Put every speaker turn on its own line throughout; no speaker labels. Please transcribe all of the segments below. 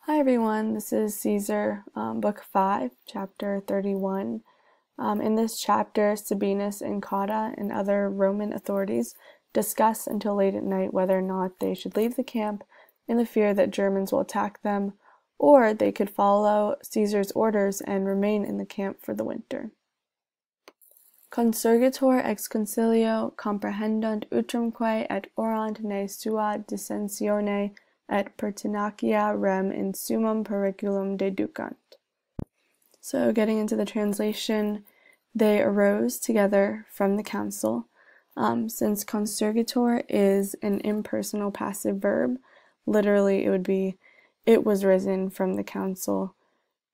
Hi everyone, this is Caesar, Book 5, Chapter 31. In this chapter, Sabinus and Cotta and other Roman authorities discuss until late at night whether or not they should leave the camp in the fear that Germans will attack them, or they could follow Caesar's orders and remain in the camp for the winter. Consurgitor ex concilio comprehendunt utrumque et orant ne sua dissensione et pertinacia rem in summum periculum deducant. So getting into the translation, they arose together from the council. Since consurgitor is an impersonal passive verb, literally it would be, it was risen from the council,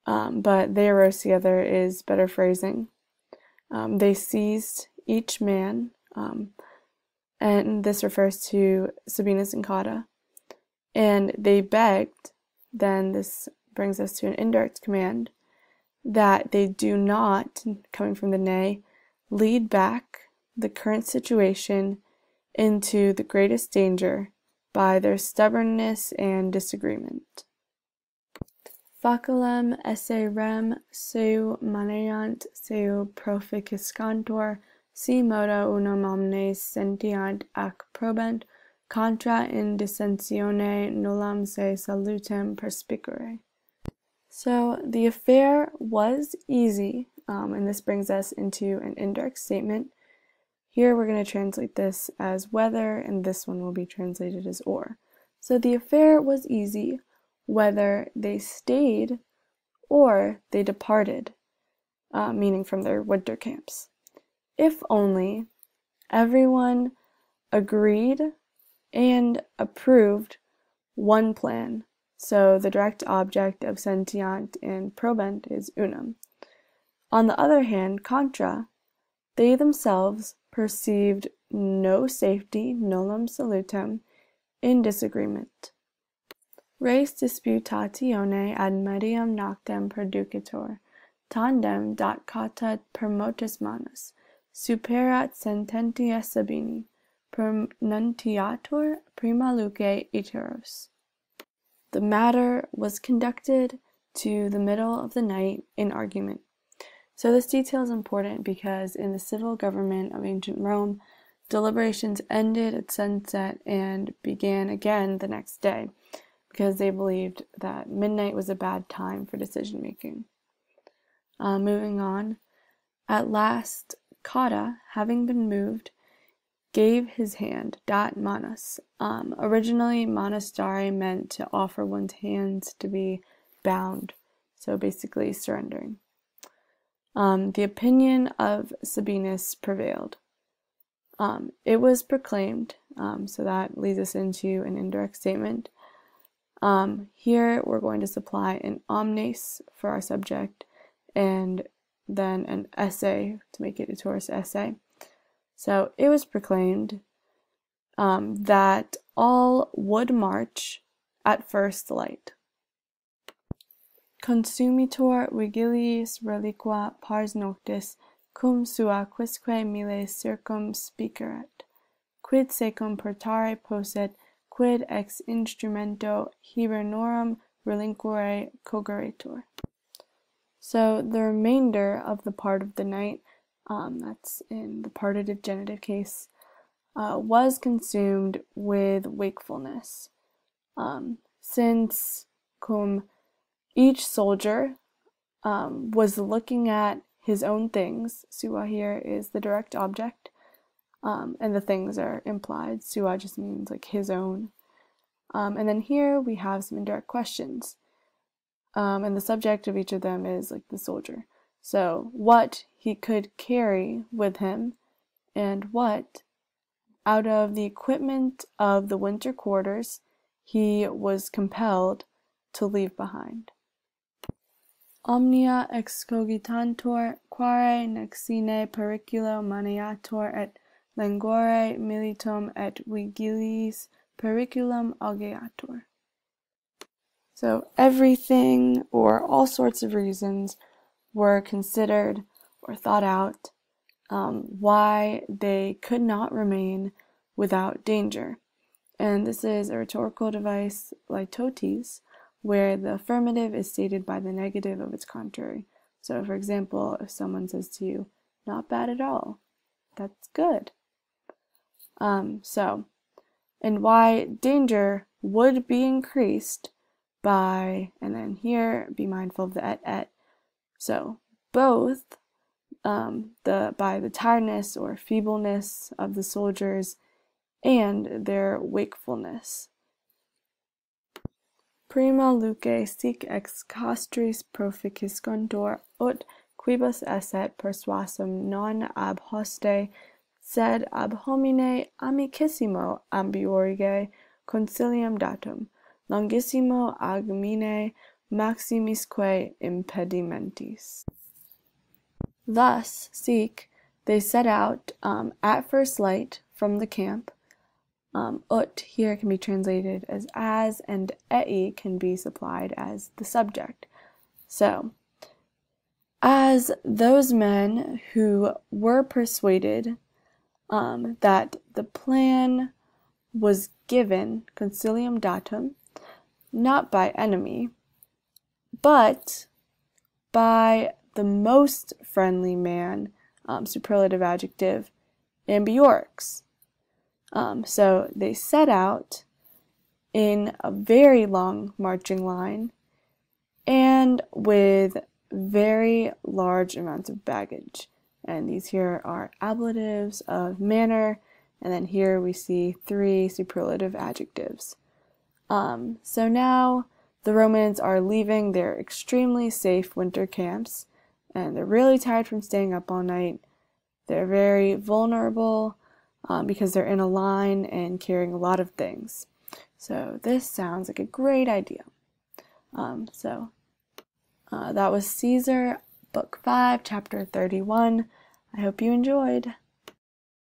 but they arose together is better phrasing. They seized each man, and this refers to Sabinus and Cotta, and they begged, then this brings us to an indirect command, that they do not, coming from the ne, lead back the current situation into the greatest danger by their stubbornness and disagreement. Faculem esse rem seu maneant seu proficiscantor, si modo unum omnes sentiant ac probent, contra in dissensione nullam se salutem perspicere. So the affair was easy, and this brings us into an indirect statement. Here we're going to translate this as whether, and this one will be translated as or. So the affair was easy, whether they stayed or they departed, meaning from their winter camps. If only everyone agreed and approved one plan. So the direct object of sentiant and probent is unum. On the other hand, contra, they themselves perceived no safety, nullum salutem, in disagreement. Res disputatione ad medium noctem perducitur, tandem dat cata per motus manus, superat sententia Sabini, pronuntiatur prima luce iteros. The matter was conducted to the middle of the night in argument. So this detail is important because in the civil government of ancient Rome, deliberations ended at sunset and began again the next day because they believed that midnight was a bad time for decision making. Moving on, at last Cotta, having been moved, gave his hand, dat manus. Originally, manus dare meant to offer one's hands to be bound, so basically surrendering. The opinion of Sabinus prevailed. It was proclaimed, so that leads us into an indirect statement. Here we're going to supply an omnes for our subject, and then an essay to make it a tourist essay. So it was proclaimed that all would march at first light. Consumitur vigiliis reliqua pars noctis, cum sua quisque miles circum spiceret, quid secum portare posset, quid ex instrumento hibernorum relinquere cogeretur. So the remainder of the part of the night, that's in the partitive genitive case, was consumed with wakefulness. Since cum each soldier was looking at his own things, sua here is the direct object, and the things are implied. Sua just means like his own. And then here we have some indirect questions. And the subject of each of them is like the soldier. So what he could carry with him, and what, out of the equipment of the winter quarters, he was compelled to leave behind. Omnia excogitantur, quare nec sine periculo maneatur et languore militum et vigiliis periculum augeatur. So everything, or all sorts of reasons, were considered or thought out why they could not remain without danger. And this is a rhetorical device, litotes, where the affirmative is stated by the negative of its contrary. So, for example, if someone says to you, "Not bad at all," that's good. And why danger would be increased by, and then here, be mindful of the et. So, both by the tiredness or feebleness of the soldiers and their wakefulness. Prima luce sic ex castris proficiscontur, ut quibus esset persuasum non ab hoste, sed ab homine amicissimo ambiorige concilium datum, longissimo agmine maximisque impedimentis. Thus, they set out at first light from the camp. Ut here can be translated as, and ei can be supplied as the subject. So, as those men who were persuaded that the plan was given, concilium datum, not by enemy, but by the most friendly man, superlative adjective, ambiorix. So they set out in a very long marching line and with very large amounts of baggage. And these here are ablatives of manner, and then here we see 3 superlative adjectives. So now the Romans are leaving their extremely safe winter camps, and they're really tired from staying up all night. They're very vulnerable because they're in a line and carrying a lot of things. So this sounds like a great idea. That was Caesar, Book 5, Chapter 31. I hope you enjoyed.